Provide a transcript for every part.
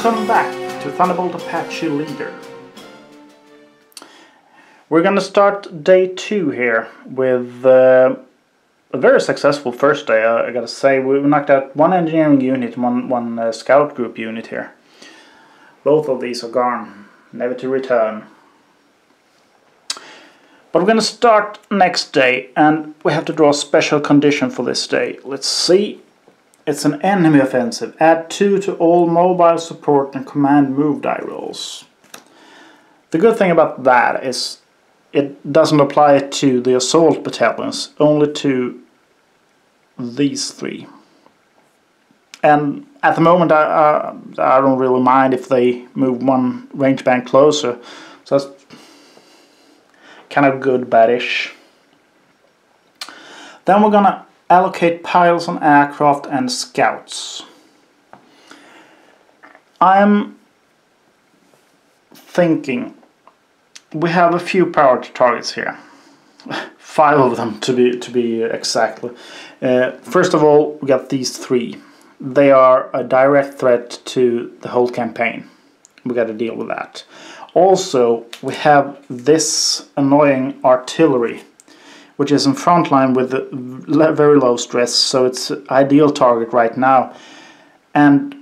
Welcome back to Thunderbolt Apache Leader. We're gonna start day 2 here with a very successful first day. I gotta say, we knocked out one engineering unit, one scout group unit here. Both of these are gone, never to return. But we're gonna start next day, and we have to draw a special condition for this day. Let's see. It's an enemy offensive. Add 2 to all mobile support and command move die rolls. The good thing about that is it doesn't apply to the assault battalions, only to these 3. And at the moment I don't really mind if they move one range band closer, so that's kind of good, bad-ish. Then we're gonna allocate piles on aircraft and scouts. I'm thinking we have a few priority targets here. 5 of them to be exactly. First of all, we got these 3. They are a direct threat to the whole campaign. We got to deal with that. Also, we have this annoying artillery, which is in front line with very low stress, so it's an ideal target right now. And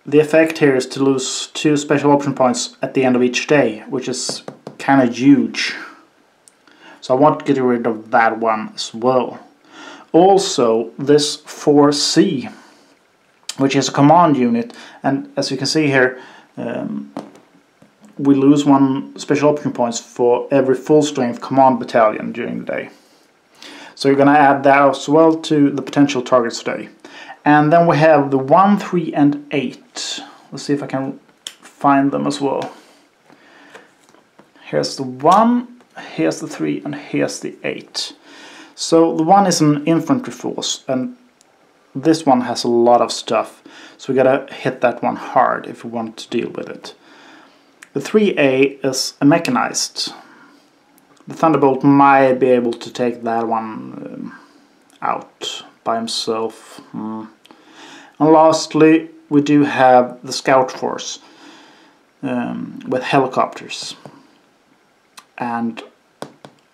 the effect here is to lose 2 special option points at the end of each day, which is kind of huge. So I want to get rid of that one as well. Also, this 4C, which is a command unit, and as you can see here, we lose 1 special option points for every full strength command battalion during the day. So you're going to add that as well to the potential targets today. And then we have the 1, 3 and 8. Let's see if I can find them as well. Here's the 1, here's the 3 and here's the 8. So the 1 is an infantry force, and this one has a lot of stuff. So we gotta hit that one hard if we want to deal with it. The 3A is a mechanized. The Thunderbolt might be able to take that one out by himself. And lastly, we do have the scout force with helicopters. And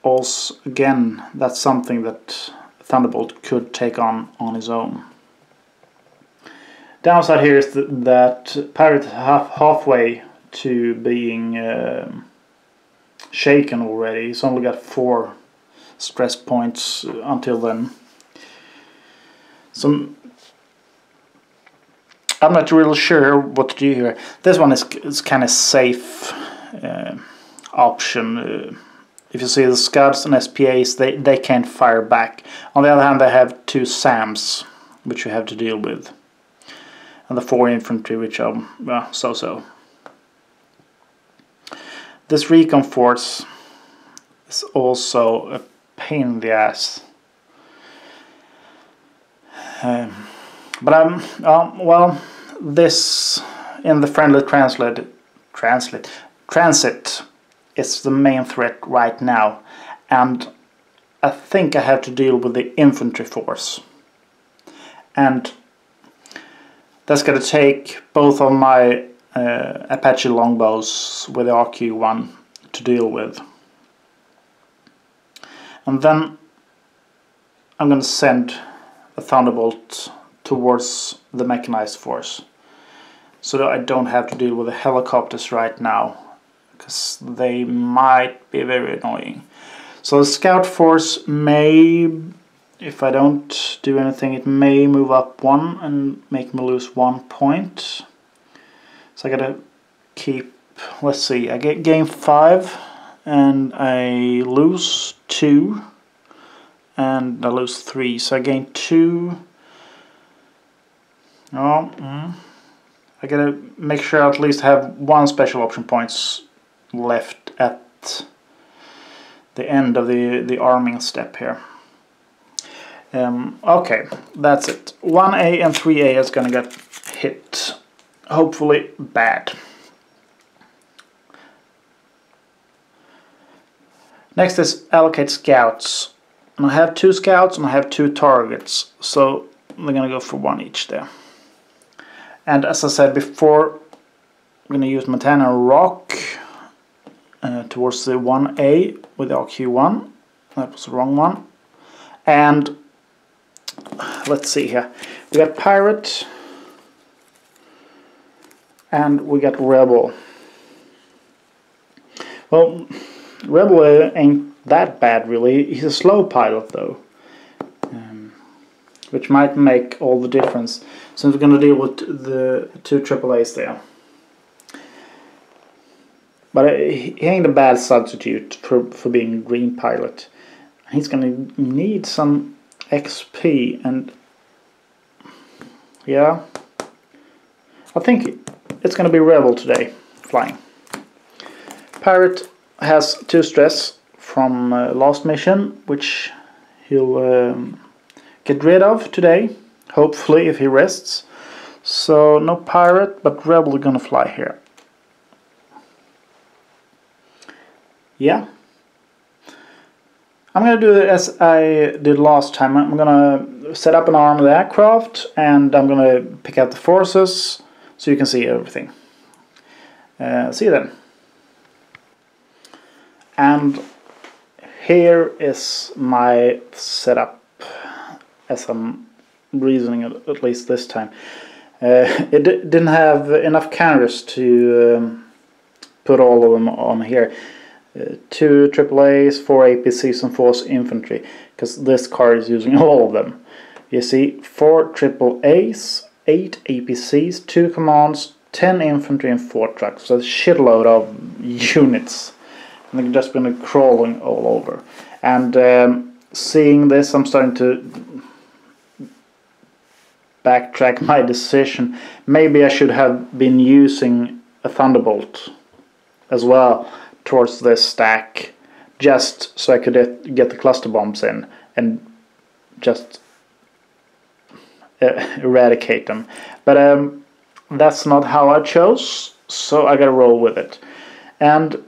also, again, that's something that Thunderbolt could take on his own. Downside here is that Pirate is halfway to being shaken already. He's only got 4 stress points until then. So I'm not really sure what to do here. This one is kind of safe option. If you see the scouts and SPAs, they can't fire back. On the other hand, they have 2 SAMs, which you have to deal with. And the 4 infantry, which are, well, so-so. This recon force is also a pain in the ass. But well, this in the friendly transit is the main threat right now, and I think I have to deal with the infantry force, and that's gonna take both of my Apache longbows with the RQ-1 to deal with. And then I'm going to send a Thunderbolt towards the mechanized force, so that I don't have to deal with the helicopters right now, because they might be very annoying. So the scout force may, if I don't do anything, it may move up 1 and make me lose 1 point. So I gotta keep, let's see, I get gain 5 and I lose 2 and I lose 3, so I gain 2. I gotta make sure I at least have 1 special option points left at the end of the arming step here. Okay, that's it. 1A and 3A is gonna get hit. Hopefully bad. Next is allocate scouts. And I have 2 scouts and I have 2 targets, so they're gonna go for 1 each there. And as I said before, I'm going to use Montana Rock towards the 1A with the RQ1. That was the wrong one. And let's see here. We got Pirate and we got Rebel. Well, Rebel ain't that bad really. He's a slow pilot though, which might make all the difference since we're going to deal with the 2 AAAs there. But he ain't a bad substitute for being a green pilot. He's going to need some XP, and yeah, I think it's going to be Rebel today, flying. Pirate has 2 stress from last mission, which he'll get rid of today, hopefully if he rests. So no Pirate, but Rebel are going to fly here. Yeah. I'm going to do it as I did last time. I'm going to set up an arm of the aircraft and I'm going to pick out the forces so you can see everything. See you then. And here is my setup as I'm reasoning at least this time. It didn't have enough cannons to put all of them on here. 2 AAAs, 4 APCs and 4 infantry, because this car is using all of them. You see 4 AAAs, 8 APCs, 2 commands, 10 infantry and 4 trucks. So a shitload of units. And they've just been crawling all over. And seeing this, I'm starting to backtrack my decision. Maybe I should have been using a Thunderbolt as well towards this stack, just so I could get the cluster bombs in and just eradicate them. But that's not how I chose, so I gotta roll with it. And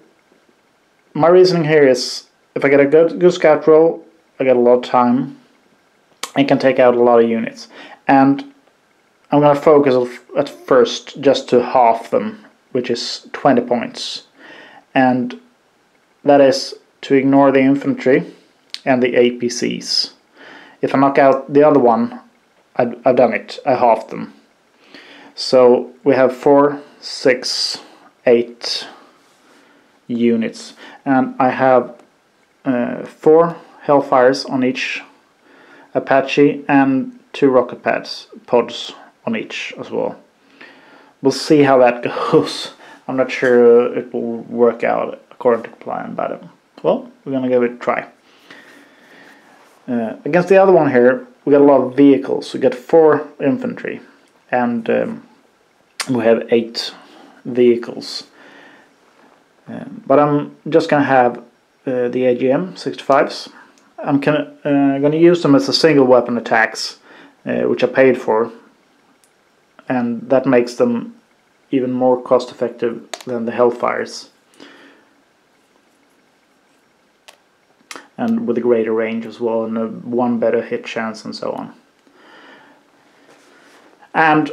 my reasoning here is, if I get a good scout roll, I get a lot of time, I can take out a lot of units. And I'm gonna focus at first just to half them, which is 20 points. And that is to ignore the infantry and the APCs. If I knock out the other one, I've done it. I halved them. So we have 4, 6, 8 units. And I have 4 Hellfires on each Apache and 2 rocket pods on each as well. We'll see how that goes. I'm not sure it will work out according to plan, but well, we're gonna give it a try. Against the other one here, we got a lot of vehicles. We got 4 infantry, and we have 8 vehicles. But I'm just gonna have the AGM 65s. I'm gonna use them as a single weapon attacks, which I paid for, and that makes them even more cost effective than the Hellfires, and with a greater range as well, and a 1 better hit chance and so on. And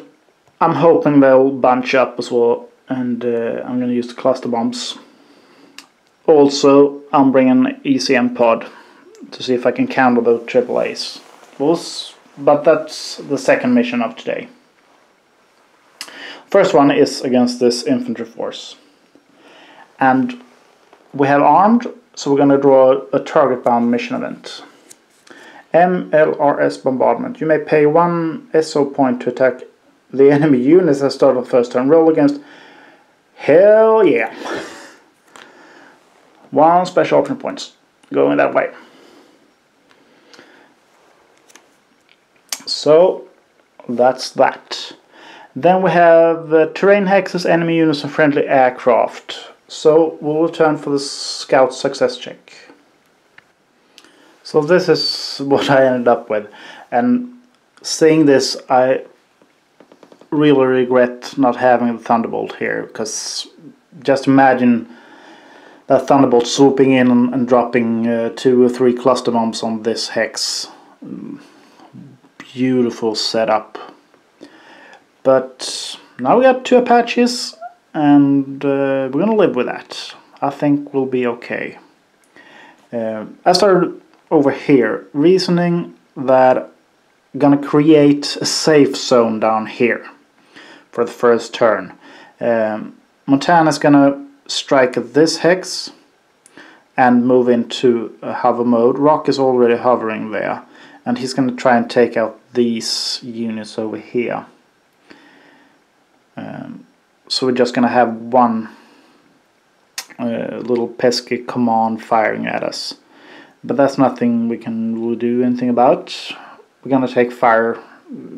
I'm hoping they'll bunch up as well, and I'm going to use the cluster bombs. Also, I'm bringing an ECM pod to see if I can counter those AAAs. But that's the second mission of today. First one is against this infantry force. And we have armed, so we're going to draw a target-bound mission event. MLRS bombardment. You may pay 1 SO point to attack the enemy units at the start of the first turn. Roll against... Hell yeah! 1 special option points. Going that way. So, that's that. Then we have terrain hexes, enemy units and friendly aircraft. So we'll return for the scout success check. So this is what I ended up with. And seeing this, I really regret not having the Thunderbolt here. Because just imagine that Thunderbolt swooping in and dropping 2 or 3 cluster bombs on this hex. Beautiful setup. But now we got 2 Apaches, and we're gonna live with that. I think we'll be okay. I started over here, reasoning that I'm gonna create a safe zone down here for the first turn. Montana's gonna strike at this hex and move into a hover mode. Rock is already hovering there, and he's gonna try and take out these units over here. So we're just gonna have one little pesky command firing at us, but that's nothing we can really do anything about. We're gonna take fire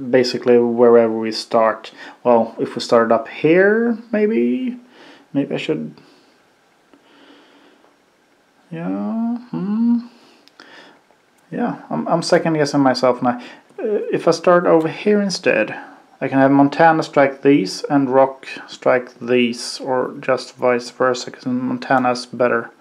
basically wherever we start. Well, if we started up here, maybe I should. Yeah, yeah. I'm second guessing myself now. If I start over here instead, I can have Montana strike these and Rock strike these, or just vice versa, because Montana's better.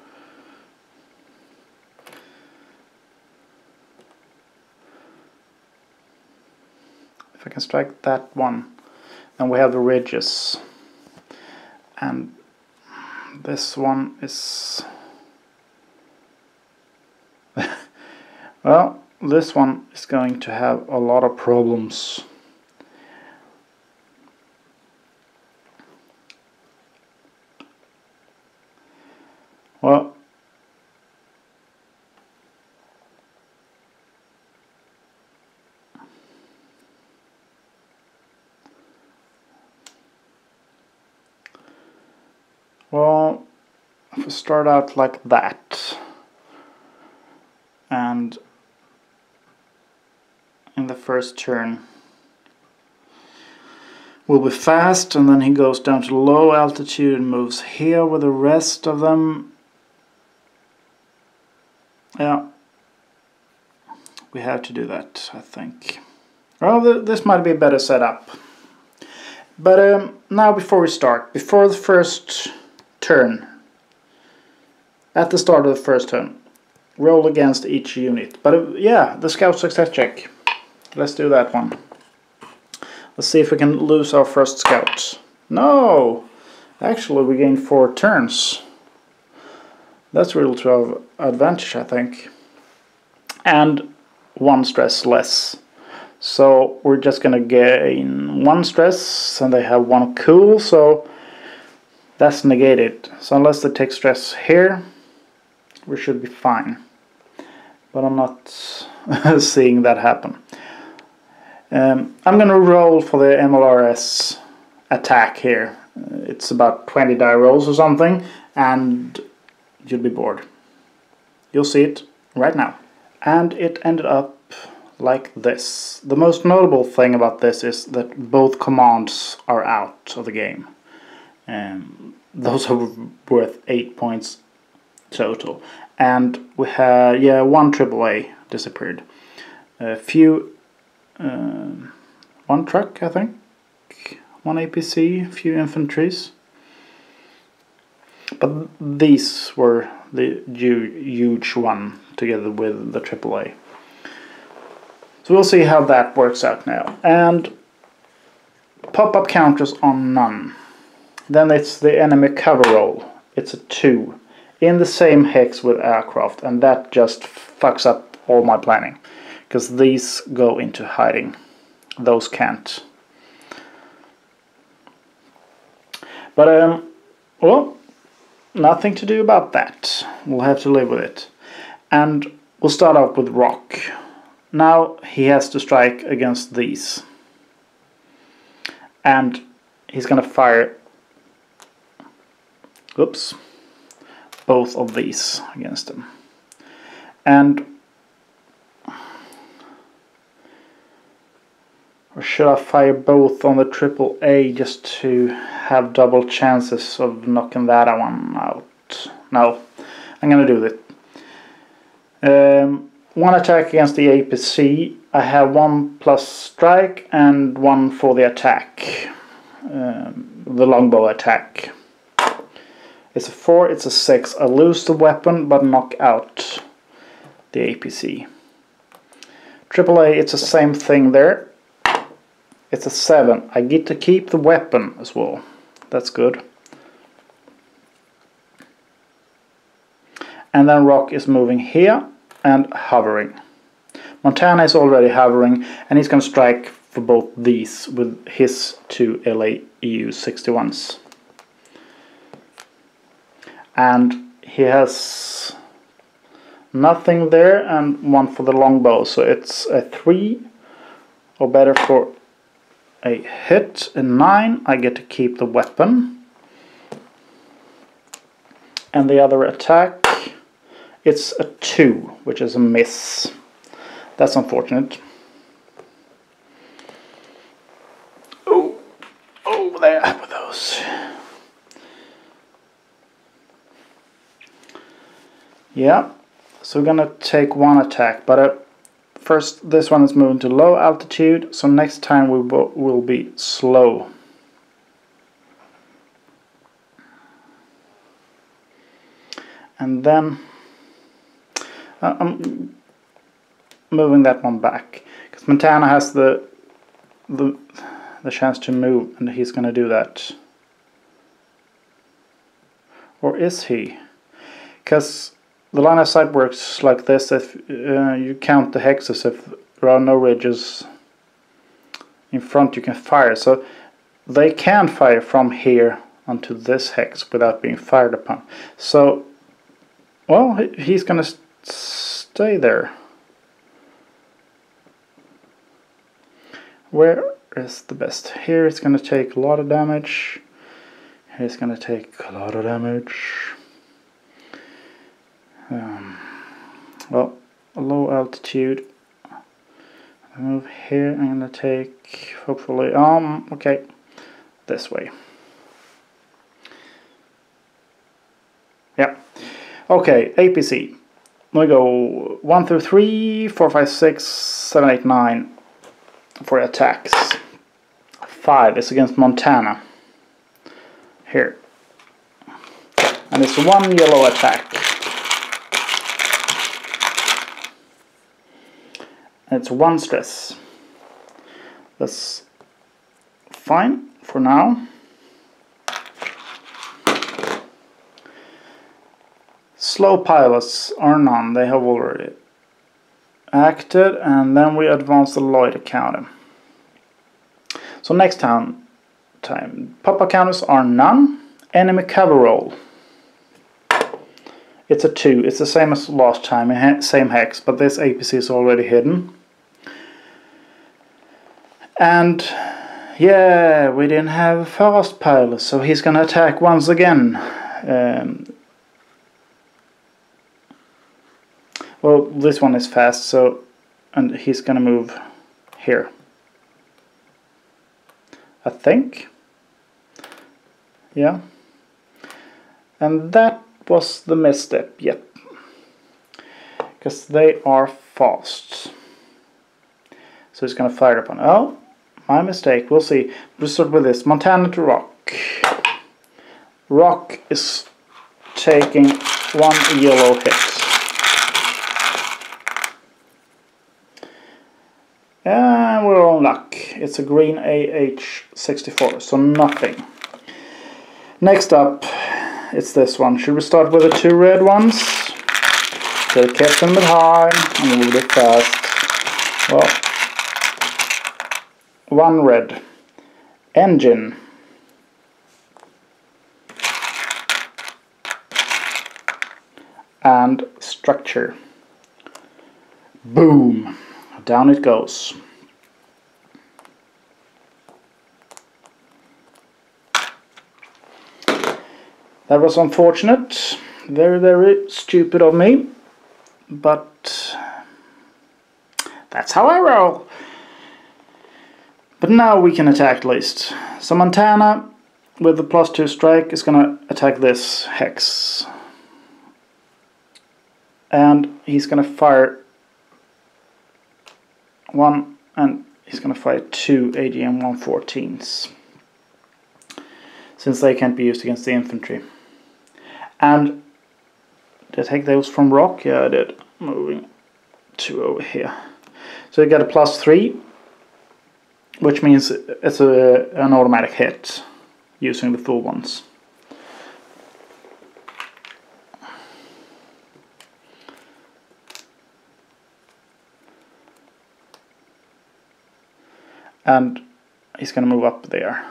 If I can strike that one, then we have the ridges, and this one is well, this one is going to have a lot of problems. Well, if we start out like that, and in the first turn we'll be fast, and then he goes down to low altitude and moves here with the rest of them. Yeah, we have to do that, I think. Well, this might be a better setup. But now before we start, before the first turn, at the start of the first turn, roll against each unit. But yeah, the scout success check. Let's do that one. Let's see if we can lose our first scout. No! Actually, we gained 4 turns. That's real to our advantage, I think. And 1 stress less. So we're just gonna gain 1 stress, and they have 1 cool, so that's negated. So unless they take stress here, we should be fine. But I'm not seeing that happen. I'm gonna roll for the MLRS attack here. It's about 20 die rolls or something, and you'll be bored. You'll see it right now. And it ended up like this. The most notable thing about this is that both commands are out of the game. Those are worth 8 points total. And we had, yeah, 1 AAA disappeared. A few, 1 truck, I think. 1 APC, a few infantries. But these were the huge one together with the AAA. So we'll see how that works out now. And pop-up counters on none. Then it's the enemy cover roll. It's a 2 in the same hex with aircraft, and that just fucks up all my planning, because these go into hiding. Those can't. But well, nothing to do about that. We'll have to live with it. And we'll start off with Rock. Now he has to strike against these. And he's gonna fire, oops, both of these against him. And or should I fire both on the AAA just to have double chances of knocking that one out? No, I'm gonna do it. 1 attack against the APC. I have 1 plus strike and 1 for the attack. The longbow attack. It's a 4, it's a 6. I lose the weapon but knock out the APC. AAA, it's the same thing there. It's a 7. I get to keep the weapon as well. That's good. And then Rock is moving here and hovering. Montana is already hovering, and he's going to strike for both these with his 2 LAEU 61s. And he has nothing there and 1 for the longbow, so it's a 3 or better for a hit. A 9, I get to keep the weapon. And the other attack, it's a 2, which is a miss. That's unfortunate. Oh, over there with those. Yeah, so we're gonna take 1 attack, but first this one is moving to low altitude, so next time we will be slow. And then I'm moving that one back because Montana has the chance to move, and he's gonna do that. Or is he? Because the line of sight works like this: if you count the hexes, if there are no ridges in front, you can fire. So they can fire from here onto this hex without being fired upon. So, well, he's gonna stay there. Where is the best? Here it's gonna take a lot of damage. Here it's gonna take a lot of damage. Well, a low altitude. I move here. I'm gonna take, hopefully, okay, this way. Yeah. Okay, APC. We go 1 through 3, 4, 5, 6, 7, 8, 9 for attacks. 5 is against Montana. Here. And it's 1 yellow attack. And it's 1 stress. That's fine for now. Slow pilots are none, they have already acted, and then we advance the loiter counter. So next time pop-up counters are none. Enemy cover roll. It's a 2, it's the same as last time, same hex, but this APC is already hidden. And yeah, we didn't have fast pilots, so he's gonna attack once again. Well, this one is fast, so, and he's gonna move here, I think. Yeah. And that was the misstep, yep. Because they are fast. So he's gonna fire upon. Oh, my mistake. We'll see. We'll start with this. Montana to Rock. Rock is taking 1 yellow hit. And we're on luck. It's a green AH-64, so nothing. Next up, it's this one. Should we start with the 2 red ones? They kept them a bit high and a little bit fast. Well, 1 red. Engine. And structure. Boom. Down it goes. That was unfortunate. Very, very stupid of me. But that's how I roll. But now we can attack at least. So Montana, with the +2 strike, is going to attack this hex. And he's going to fire 1, and he's going to fire 2 AGM 114s. Since they can't be used against the infantry. And did I take those from Rock? Yeah, I did. Moving 2 over here. So you got a +3. which means it's an automatic hit using the full ones. And he's going to move up there.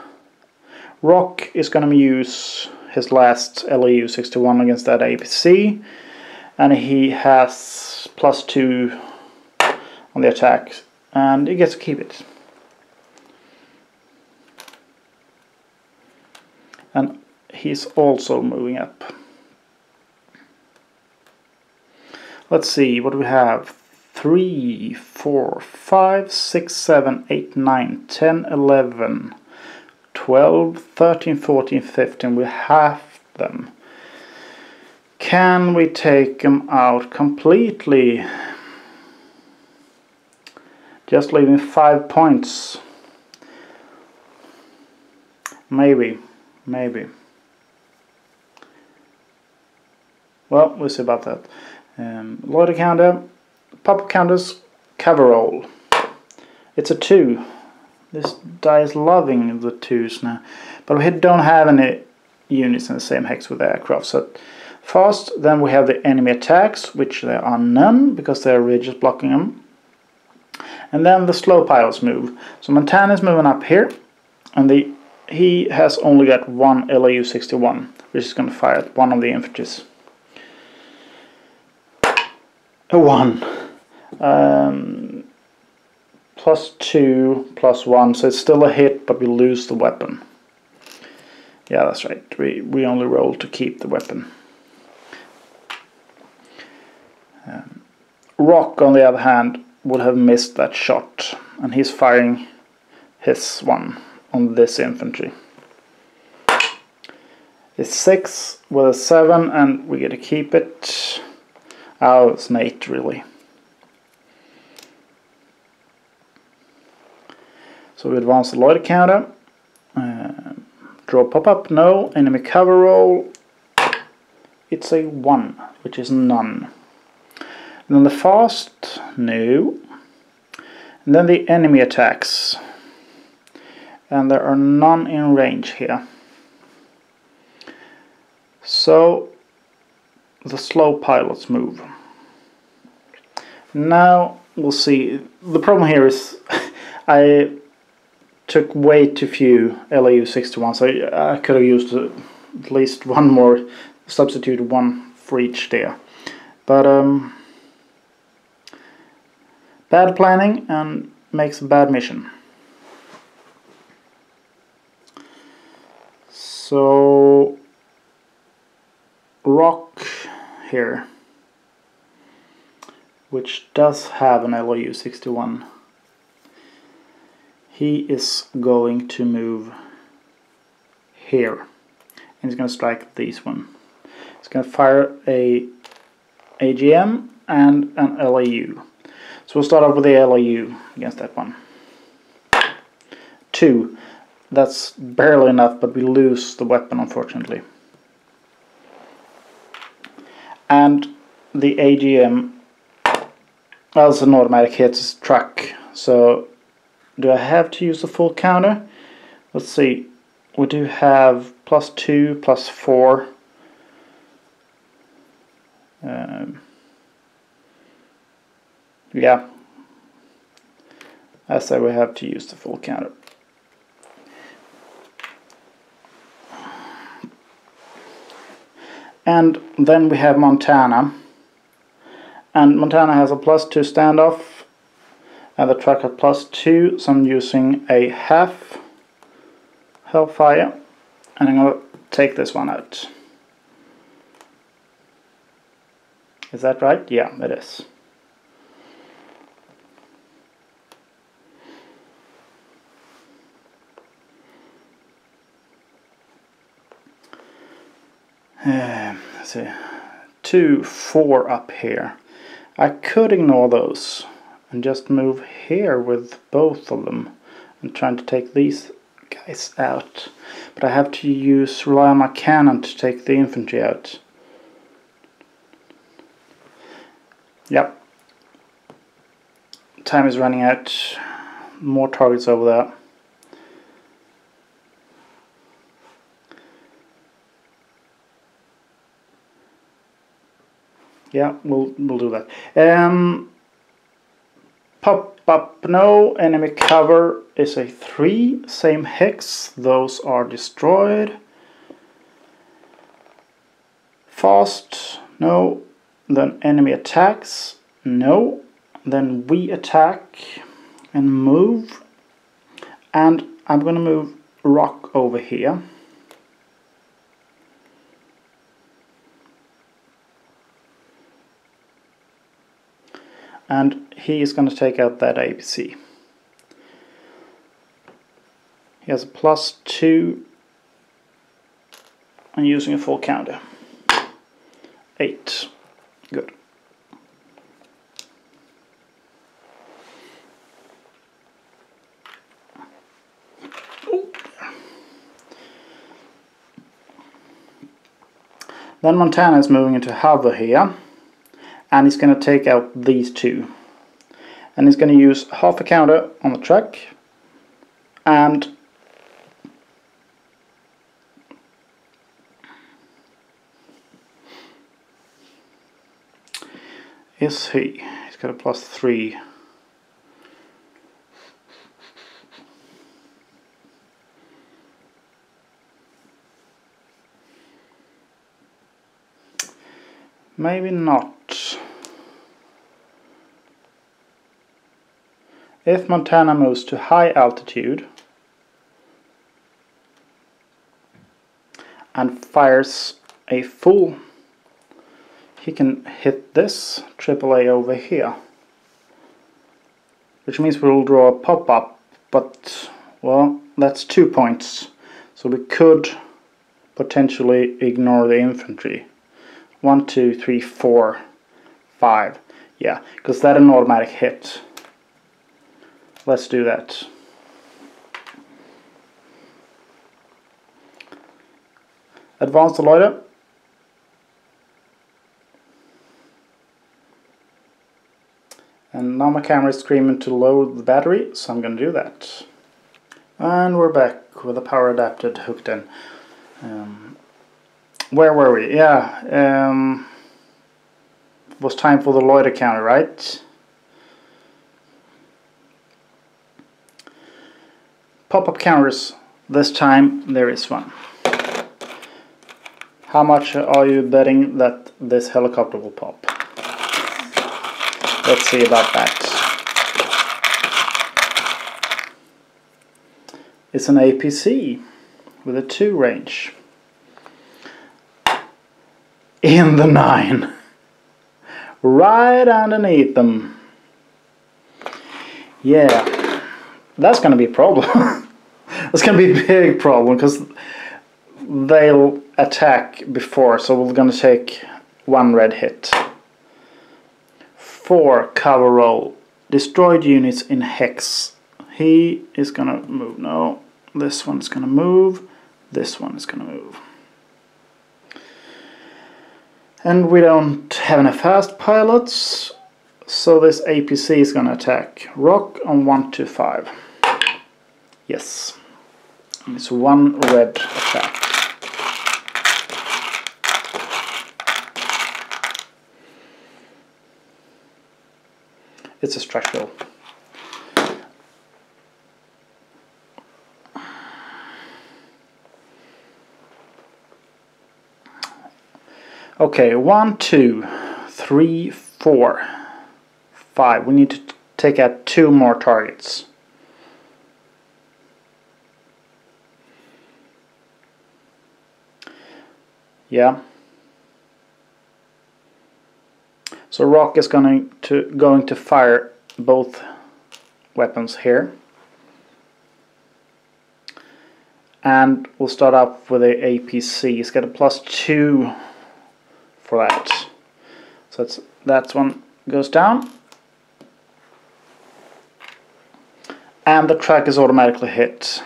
Rock is going to use his last LEU 61 against that APC, and he has +2 on the attack, and he gets to keep it. And he's also moving up. Let's see, what do we have? 3, 4, 5, 6, 7, 8, 9, 10, 11, 12, 13, 14, 15. We have them. Can we take them out completely? Just leaving 5 points. Maybe. Well, we'll see about that. Loader counter. Pop counters, cover roll. It's a 2. This die is loving the 2s now. But we don't have any units in the same hex with the aircraft. So fast, then we have the enemy attacks, which there are none because they're rigid blocking them. And then the slow pilots move. So Montana is moving up here, and he has only got 1 LEU 61, which is going to fire at one of the infantries. A 1. +2, +1, so it's still a hit, but we lose the weapon. Yeah, that's right. We only roll to keep the weapon. Rock, on the other hand, would have missed that shot, and he's firing his one on this infantry. It's 6 with a 7, and we get to keep it. Oh, it's an 8 really. So we advance the loader counter. Draw pop-up, no. Enemy cover roll. It's a 1, which is none. And then the fast, no. And then the enemy attacks. And there are none in range here. So the slow pilots move. Now we'll see. The problem here is I took way too few LEU 61, so I could have used at least one more, substituted one for each there. But bad planning and makes a bad mission. So Rock here, which does have an LEU 61. He is going to move here, and he's going to strike these one. He's going to fire a AGM and an LEU. So we'll start off with the LEU against that one. 2. That's barely enough, but we lose the weapon, unfortunately. And the AGM, well, it's an automatic hit, it's a truck, so do I have to use the full counter? Let's see. We do have +2, +4. Yeah. I say we have to use the full counter. And then we have Montana. And Montana has a +2 standoff. And the truck at +2, so I'm using a half Hellfire, and I'm going to take this one out. Is that right? Yeah, it is. Let's see. 2, 4 up here. I could ignore those and just move here with both of them and trying to take these guys out. But I have to rely on my cannon to take the infantry out. Yep. Time is running out. More targets over there. Yeah, we'll do that. Pop up, no. Enemy cover is a 3. Same hex. Those are destroyed. Fast, no. Then enemy attacks, no. Then we attack and move. And I'm gonna move rock over here. And he is going to take out that APC. He has a +2 and using a full counter. 8. Good. Ooh. Then Montana is moving into hover here. And he's going to take out these 2. And he's going to use half a counter on the track. And is he? He's got a +3. Maybe not. If Montana moves to high altitude and fires a full, he can hit this AAA over here, which means we'll draw a pop-up, but well, that's 2 points, so we could potentially ignore the infantry. 1, 2, 3, 4, 5. Yeah, because that's an automatic hit. Let's do that. Advance the loader. And now my camera is screaming to load the battery, so I'm going to do that. And we're back with the power adapted hooked in. Where were we? Yeah, it was time for the loader counter, right? Pop-up counters. This time there is one. How much are you betting that this helicopter will pop? Let's see about that. It's an APC with a 2 range. In the 9. Right underneath them. Yeah. That's going to be a problem. That's going to be a big problem because they'll attack before, so we're going to take 1 red hit. 4 cover roll. Destroyed units in hex. He is going to move. No, this one's going to move. This one is going to move. And we don't have any fast pilots, so this APC is going to attack. Rock on 1 to 5. Yes. And it's 1 red attack. It's a structural. Okay, 1, 2, 3, 4, 5. We need to take out 2 more targets. Yeah. So Rock is going to fire both weapons here. And we'll start up with a APC. He's got a +2 for that. So that one goes down. And the track is automatically hit.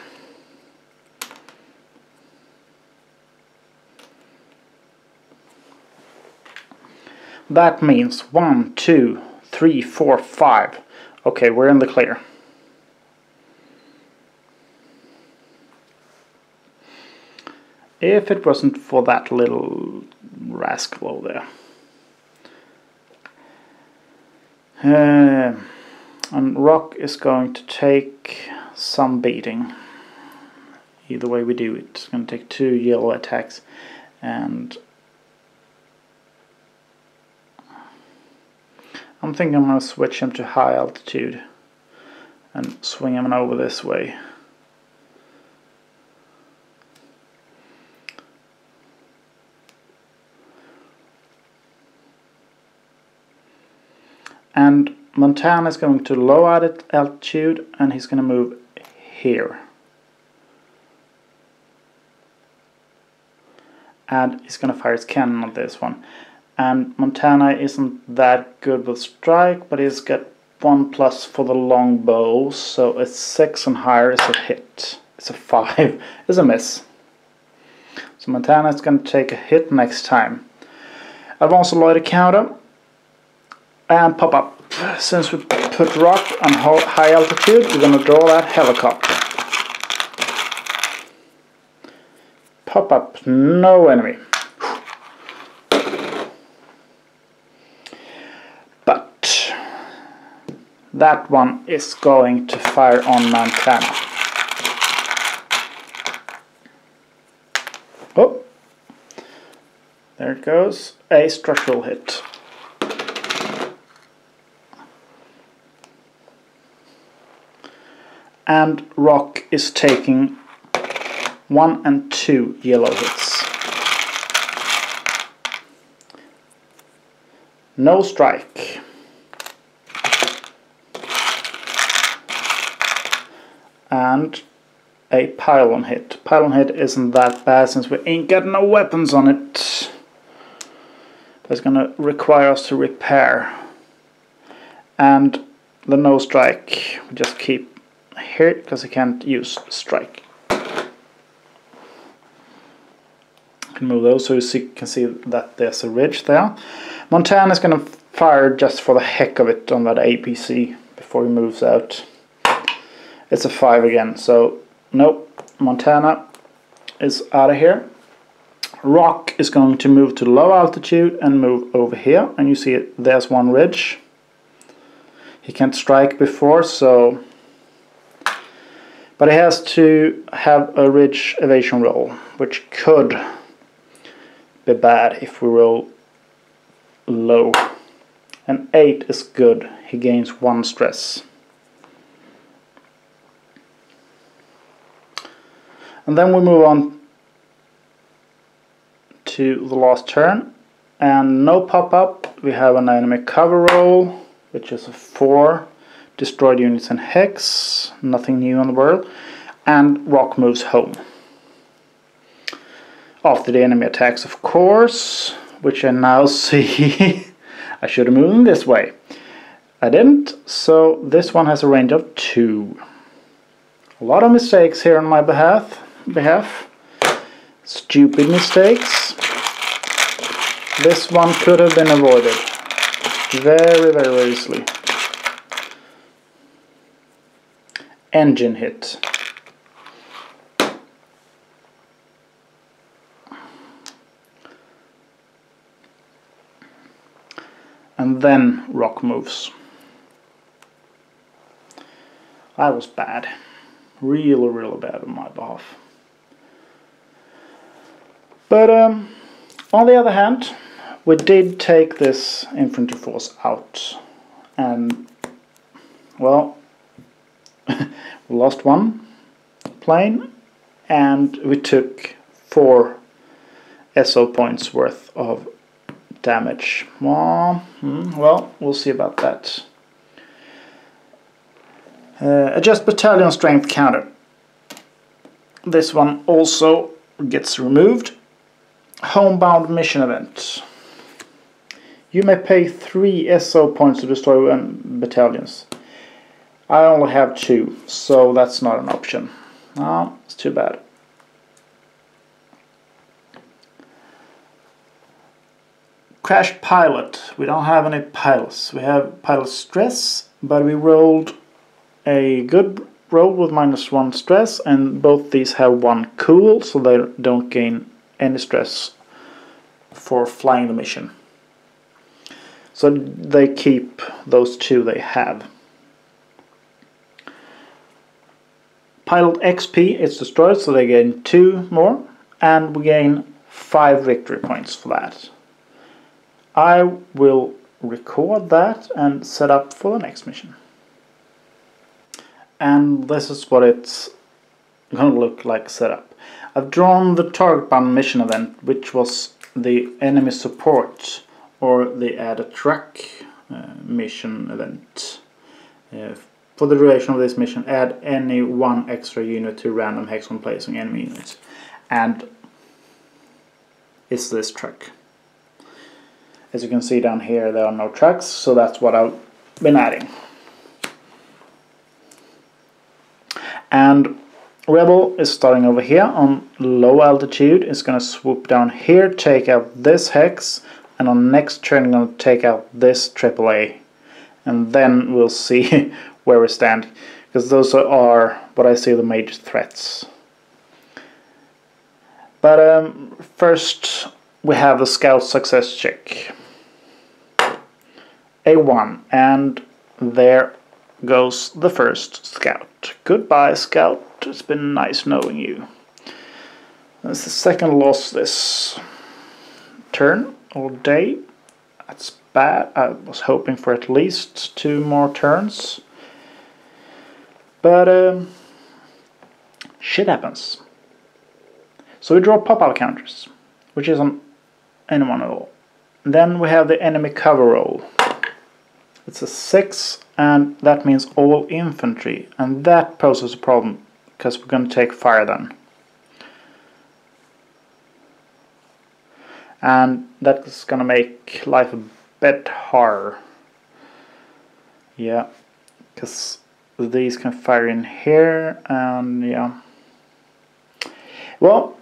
That means 1, 2, 3, 4, 5. Okay, we're in the clear. If it wasn't for that little rascal over there. And Rock is going to take some beating. Either way we do it. It's going to take 2 yellow attacks. And I'm thinking I'm going to switch him to high altitude and swing him over this way. And Montana is going to low altitude, and he's going to move here. And he's going to fire his cannon on this one. And Montana isn't that good with strike, but he's got 1+ for the long bow, so a 6 and higher is a hit. It's a 5 is a miss. So Montana is going to take a hit next time. Advance Loiter counter and pop up. Since we put Rock on high altitude, we're going to draw that helicopter. Pop up, no enemy. But that one is going to fire on Montana. Oh, there it goes, a structural hit. And Rock is taking 1 and 2 yellow hits. No strike. And a pylon hit. Pylon hit isn't that bad since we ain't got no weapons on it. But it's gonna require us to repair. And the no strike we just keep here because I can't use strike. Move those so you can see that there's a ridge there. Montana is going to fire just for the heck of it on that APC before he moves out. It's a 5 again, so nope, Montana is out of here. Rock is going to move to low altitude and move over here, and you see there's one ridge. He can't strike before, so but he has to have a ridge evasion roll, which could be bad if we roll low. An 8 is good. He gains 1 stress. And then we move on to the last turn. And no pop-up. We have an enemy cover roll, which is a 4. Destroyed units and hex. Nothing new on the world. And Rock moves home. After the enemy attacks, of course, which I now see. I should have moved in this way. I didn't, so this one has a range of 2. A lot of mistakes here on my behalf. Stupid mistakes. This one could have been avoided very, very easily. Engine hit. And then Rock moves. That was bad. Really bad on my behalf. But on the other hand, we did take this infantry force out. And, well, we lost 1 plane. And we took 4 SO points worth of damage. Well, we'll see about that. Adjust battalion strength counter. This one also gets removed. Homebound mission event. You may pay 3 SO points to destroy 1 battalions. I only have 2, so that's not an option. No, it's too bad. Crashed pilot. We don't have any pilots. We have pilot stress, but we rolled a good roll with -1 stress, and both these have 1 cool, so they don't gain any stress for flying the mission. So they keep those 2 they have. Pilot XP is destroyed, so they gain 2 more, and we gain 5 victory points for that. I will record that and set up for the next mission. And this is what it's going to look like set up. I've drawn the target bound mission event, which was the enemy support or the add a truck mission event. For the duration of this mission, add any 1 extra unit to random hex when placing enemy units. And it's this truck. As you can see down here, there are no trucks, so that's what I've been adding. And Rebel is starting over here on low altitude. It's going to swoop down here, take out this hex, and on next turn going to take out this AAA. And then we'll see where we stand, because those are what I see the major threats. But first we have the scout success check. A1, and there goes the first scout. Goodbye, scout. It's been nice knowing you. That's the second loss this turn or day. That's bad. I was hoping for at least 2 more turns. But shit happens. So we draw pop-out counters, which isn't anyone at all. Then we have the enemy cover roll. It's a 6, and that means all infantry, and that poses a problem because we're going to take fire then. And that's going to make life a bit harder. Yeah, because these can fire in here, and yeah. Well,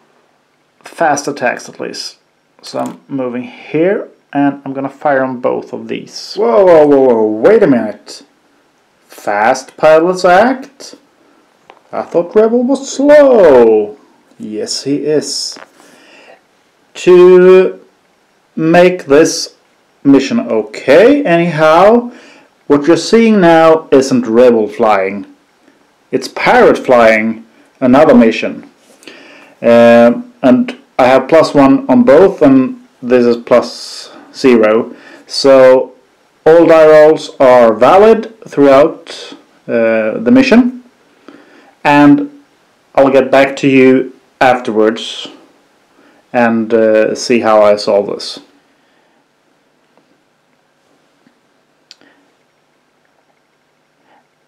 fast attacks at least. So I'm moving here, and I'm gonna fire on both of these. Whoa, whoa, whoa, whoa, wait a minute. Fast pilots act? I thought Rebel was slow. Yes, he is. To make this mission okay, anyhow, what you're seeing now isn't Rebel flying. It's Pirate flying another mission. And I have +1 on both, and this is +0. So all die rolls are valid throughout the mission, and I'll get back to you afterwards and see how I solve this.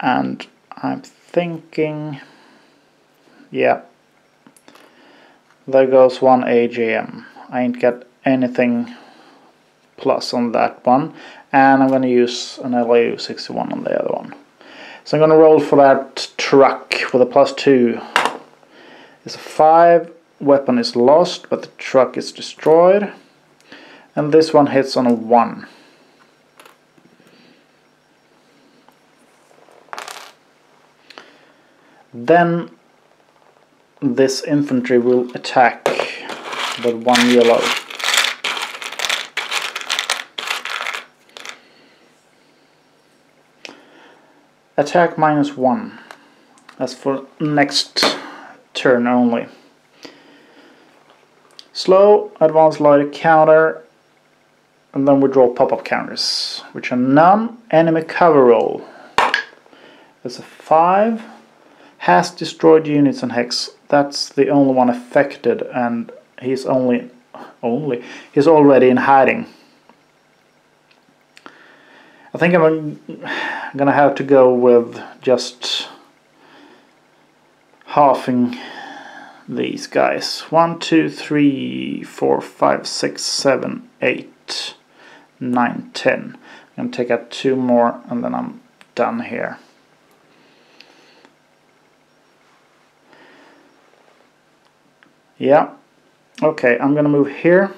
And I'm thinking, yeah, there goes 1 AGM. I ain't got anything plus on that one, and I'm going to use an LAU 61 on the other one. So I'm going to roll for that truck with a +2. It's a 5, weapon is lost, but the truck is destroyed, and this one hits on a 1. Then this infantry will attack with 1 yellow. Attack -1. That's for next turn only. Slow, advanced lighter counter, and then we draw pop-up counters, which are none. Enemy cover roll. That's a 5. Has destroyed units and hex. That's the only one affected, and he's he's already in hiding. I think I'm gonna have to go with just halving these guys. 1, 2, 3, 4, 5, 6, 7, 8, 9, 10. I'm gonna take out 2 more, and then I'm done here. Yeah, okay, I'm gonna move here.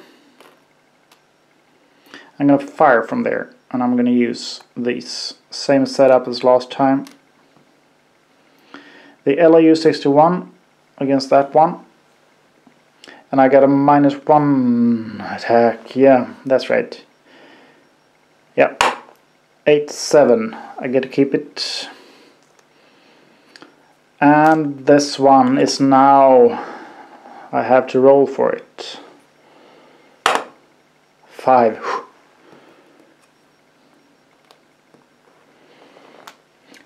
I'm gonna fire from there, and I'm gonna use these. Same setup as last time. The LAU 61 against that one. And I got a -1 attack, yeah, that's right. Yep, 8-7. I get to keep it. And this one is now, I have to roll for it. 5.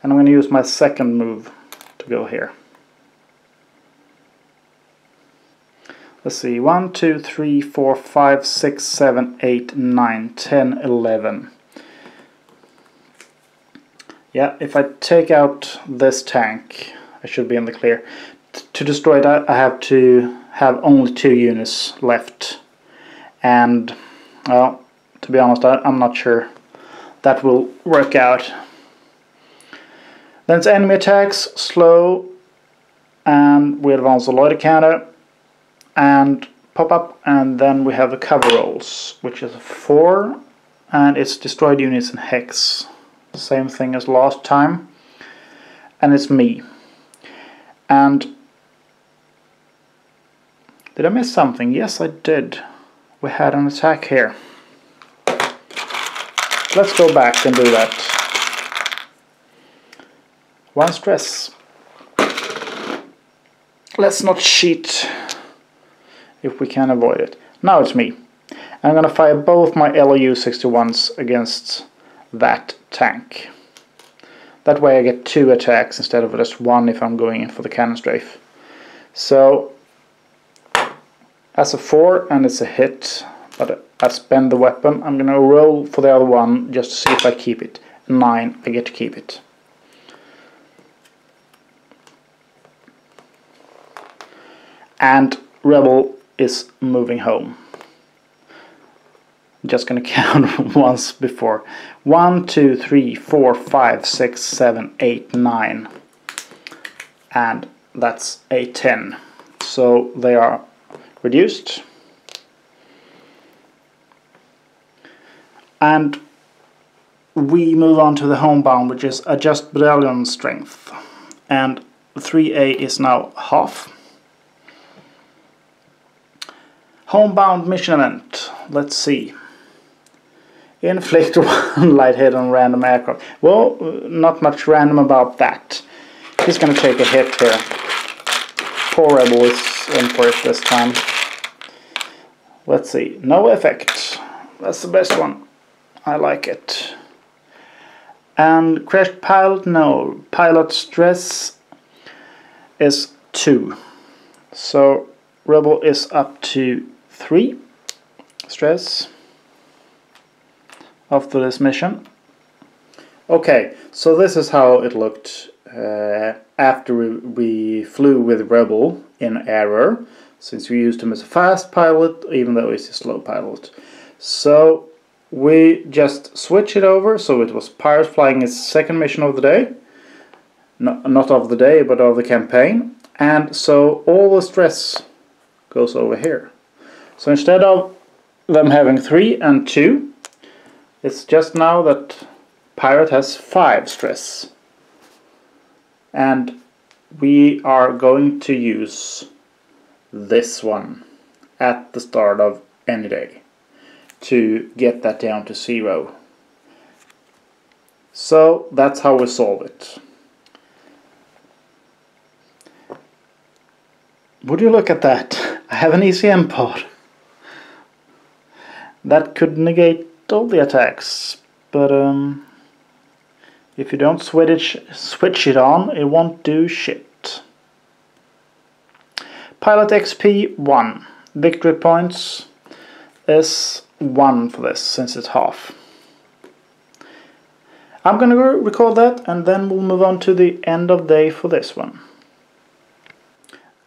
And I'm going to use my second move to go here. Let's see, 1, 2, 3, 4, 5, 6, 7, 8, 9, 10, 11. Yeah, if I take out this tank, I should be in the clear. To destroy it, I have to have only 2 units left. And, well, to be honest, I'm not sure that will work out. Then it's enemy attacks, slow, and we advance the loiter counter, and pop up, and then we have the cover rolls, which is a 4, and it's destroyed units in hex. Same thing as last time, and it's me. And did I miss something? Yes, I did. We had an attack here. Let's go back and do that. 1 stress. Let's not cheat if we can avoid it. Now it's me. I'm gonna fire both my LOU 61s against that tank. That way I get 2 attacks instead of just 1 if I'm going in for the cannon strafe. So that's a 4 and it's a hit, but I spend the weapon. I'm gonna roll for the other one just to see if I keep it. 9, I get to keep it. And Rebel is moving home. I'm just gonna count once before. 1, 2, 3, 4, 5, 6, 7, 8, 9. And that's a 10. So they are reduced. And we move on to the homebound, which is adjust battalion strength. And 3A is now half. Homebound mission event. Let's see. Inflict 1 light hit on random aircraft. Well, not much random about that. He's gonna take a hit here. Poor Rebel is in for it this time. Let's see. No effect. That's the best one. I like it. And crashed pilot, no. Pilot stress is 2. So Rebel is up to 3 stress after this mission. Okay, so this is how it looked after we flew with Rebel in error, since we used him as a fast pilot even though he's a slow pilot. So we just switch it over, so it was Pirate flying his second mission of the day. Not of the day, but of the campaign. And so all the stress goes over here. So instead of them having 3 and 2, it's just now that Pirate has 5 stress. And we are going to use this one at the start of any day to get that down to 0. So that's how we solve it. Would you look at that? I have an ECM pod. That could negate all the attacks, but if you don't switch it on, it won't do shit. Pilot XP 1. Victory points is 1 for this, since it's half. I'm gonna record that, and then we'll move on to the end of day for this one.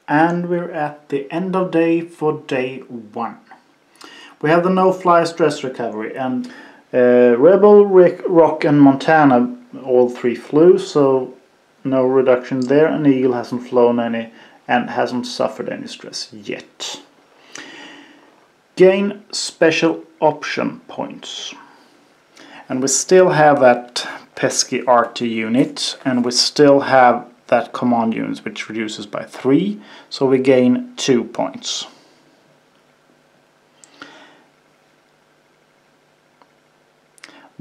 And we're at the end of day for day 1. We have the no-fly stress recovery, and Rebel, Rock and Montana all 3 flew, so no reduction there, and Eagle hasn't flown any and hasn't suffered any stress yet. Gain special option points. And we still have that pesky RT unit, and we still have that command unit, which reduces by 3, so we gain 2 points.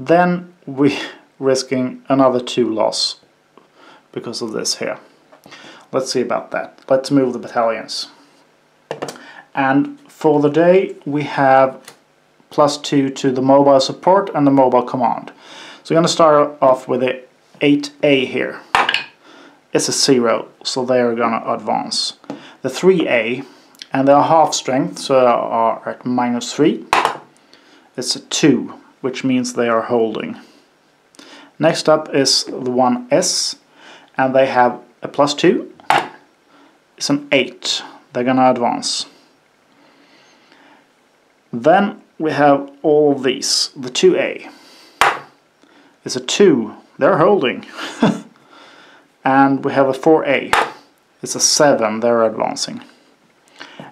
Then we risking another 2 loss because of this here. Let's see about that. Let's move the battalions. And for the day we have +2 to the mobile support and the mobile command. So we're going to start off with the 8A here. It's a 0, so they are going to advance. The 3A, and they are half strength, so they are at -3. It's a 2, which means they are holding. Next up is the 1S, and they have a +2. It's an 8. They're going to advance. Then we have all these. The 2A. It's a 2. They're holding. And we have a 4A. It's a 7. They're advancing.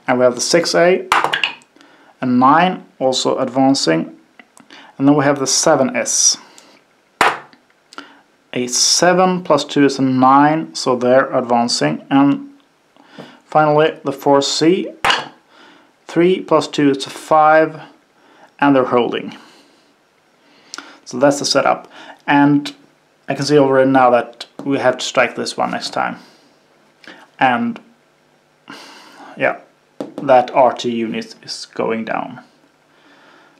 And we have the 6A. A 9 also advancing. And then we have the 7S. A 7 +2 is a 9, so they're advancing. And finally the 4C. 3 +2 is a 5, and they're holding. So that's the setup. And I can see already now that we have to strike this one next time. And yeah, that RT unit is going down.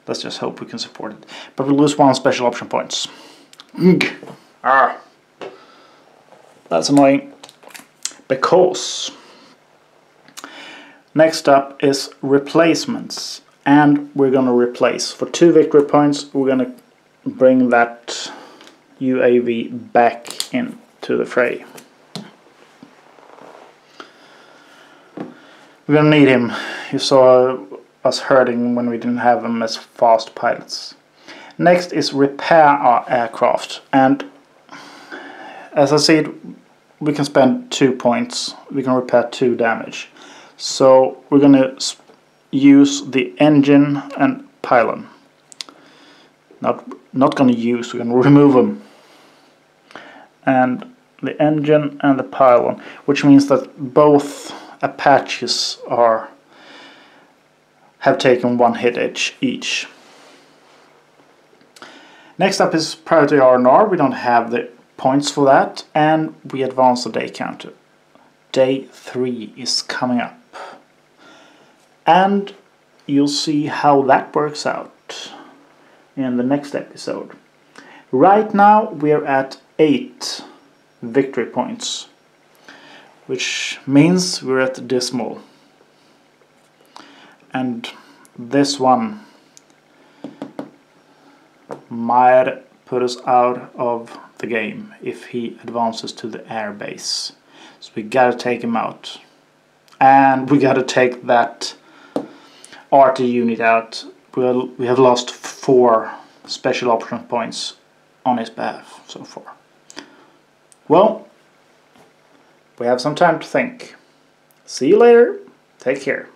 Let's just hope we can support it. But we lose 1 special option points. That's annoying. Because next up is replacements. And we're going to replace. For 2 victory points, we're going to bring that UAV back into the fray. We're going to need him. You saw us hurting when we didn't have him as fast pilots. Next is repair our aircraft. And as I said, we can spend 2 points. We can repair 2 damage. So we're going to use the engine and pylon. Not going to use, we're going to remove them. And the engine and the pylon, which means that both Apaches have taken 1 hit each. Next up is priority R&R. We don't have the points for that, and we advance the day counter. Day 3 is coming up. And you'll see how that works out in the next episode. Right now we're at 8 victory points, which means we're at dismal. And this one might put us out of the game if he advances to the air base. So we gotta take him out. And we gotta take that RT unit out. We have lost 4 special option points on his behalf so far. Well, we have some time to think. See you later. Take care.